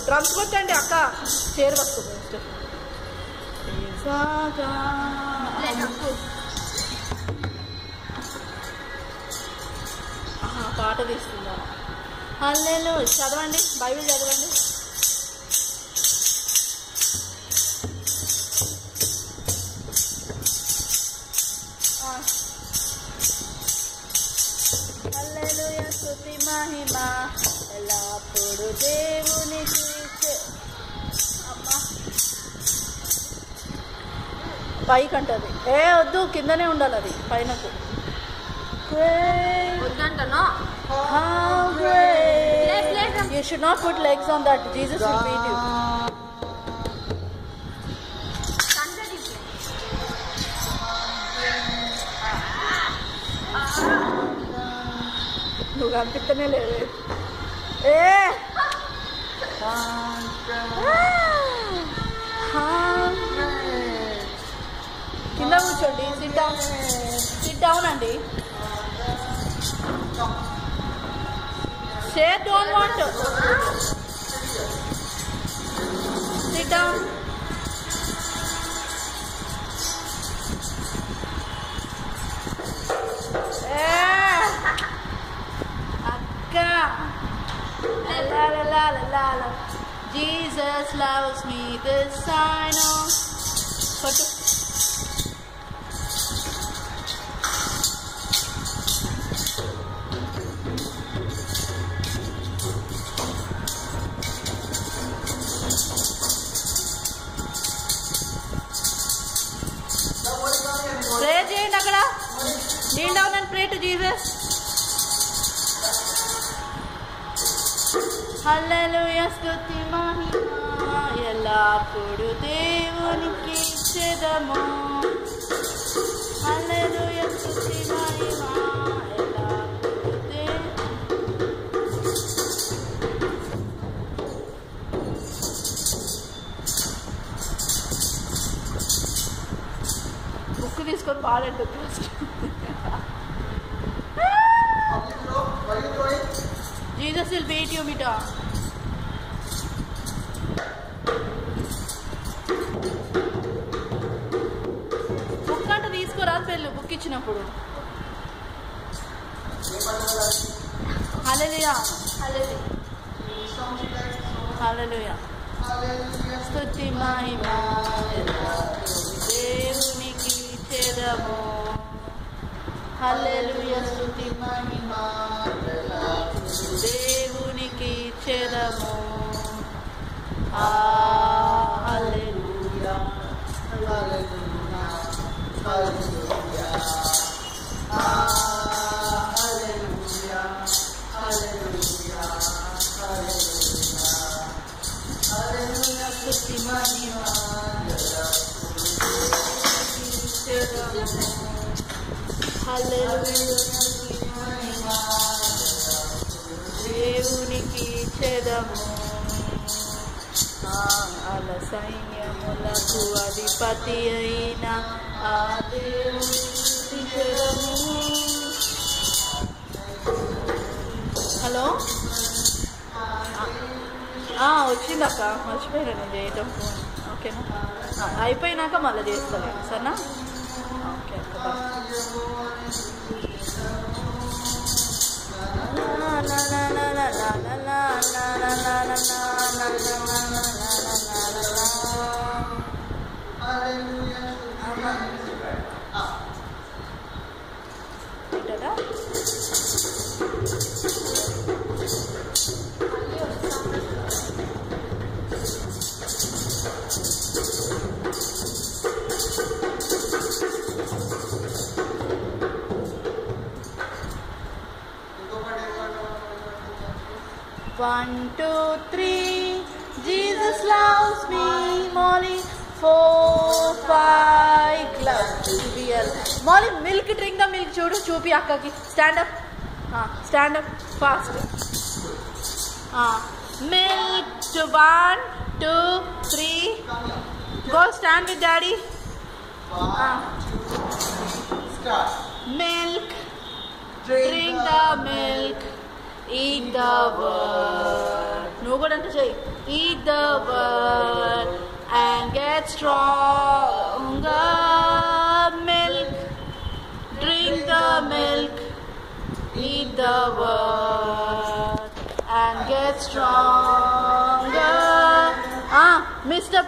Drums కొట్టండి అక్క, చీర పట్టుకో. పాట తీసుకుందా? హల్లెలూయా చదవండి, బైబిల్ చదవండి. హల్లెలూయా స్తుతి మహిమ ఎల్లప్పుడు దేవునికి. అమ్మా పైకి అంటది, ఏ వద్దు కిందనే ఉండాలి, అది పైనకు. You should not put legs on that. Jesus will beat you. నువ్వు కనిపిస్తనే లేదు. కింద కూర్చోండి. సిట్ డౌన్ అండి. Say don't want to. Sit down. Akka. La la la la la la. Jesus loves me, this I know. Put it. Pray చేయండి అక్కడ. Kneel down and pray to Jesus. హల్లెలూయా స్తుతి మహిమ ఎల్లప్పుడు దేవునికి ఇచ్చెదము. హల్లెలూయా స్తుతి మహిమ ఎల్లప్పుడు బుక్ తీసుకొని పాడండి. Jesus will beat you, Mita. Book అంటే తీసుకోరాదు పెళ్ళు, బుక్ ఇచ్చినప్పుడు. హల్లెలూయా హల్లెలూయా స్తుతి మహిమ దేవునికి ఇచ్చెదము. హల్లెలూయా స్తుతి మహిమ దేవునికి ఇచ్చెదము. హల్లెలూయా హల్లెలూయా హల్లెలూయా హల్లెలూయా హల్లెలూయా హల్లెలూయా స్తుతి మహిమ దేవునికి ఇచ్చెదము. అల సైన్యములకు అధిపతి అయిన ఆ దేవునికి ఇచ్చెదము. హలో వచ్చిందక్క, మర్చిపోయాను నేను చేయటం ఫోన్. ఓకేనా, అయిపోయినాక మళ్ళీ చేస్తాను సరేనా? ఓకే అక్క bye. 1, 2, 3. Jesus loves me. Molly. 4, 5. Glove. Molly, milk. Drink the milk. Chupi akka ki. Stand up. Stand up. Fast. Milk. 1, 2, 3. Go stand with daddy. Start. Milk. Drink the milk. Eat the word. No good anta say. Eat the word and get stronger. Milk. Drink the milk. Eat the word and get stronger. Mr.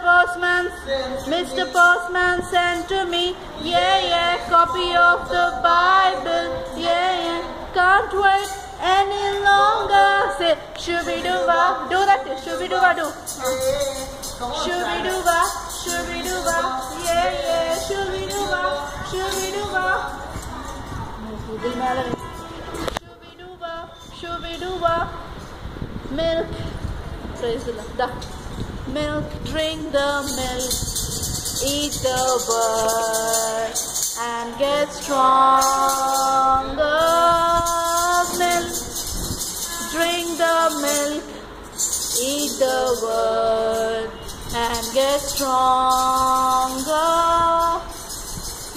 Postman sent to me. Yeah, copy of the Bible. Yeah, can't wait any longer. Say, shooby-dooba. Do that. Shooby-dooba, do. Shooby-dooba. Shooby-dooba. Yeah, shooby-dooba. Shooby-dooba. Shooby-dooba. Shooby-dooba. Milk. Praise the Lord. Milk, drink the milk, eat the word, and get stronger. Milk, drink the milk, eat the word, and get stronger.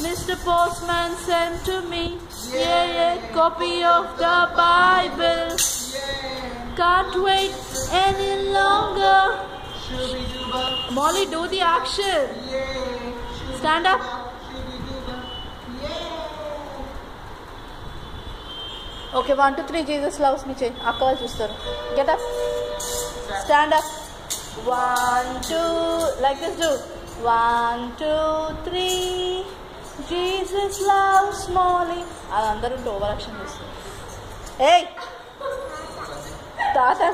Mr. Postman sent to me, yeah, copy of the Bible. Can't wait any longer. Molly, do the action. Stand up. Okay, 1, 2, 3. Jesus loves me. Akka వాళ్ళు చూస్తారు. Get up. Stand up. 1, 2. Like this, do. 1, 2, 3. Jesus loves Molly. అదందరూ over action చేస్తారు. Hey. Tata.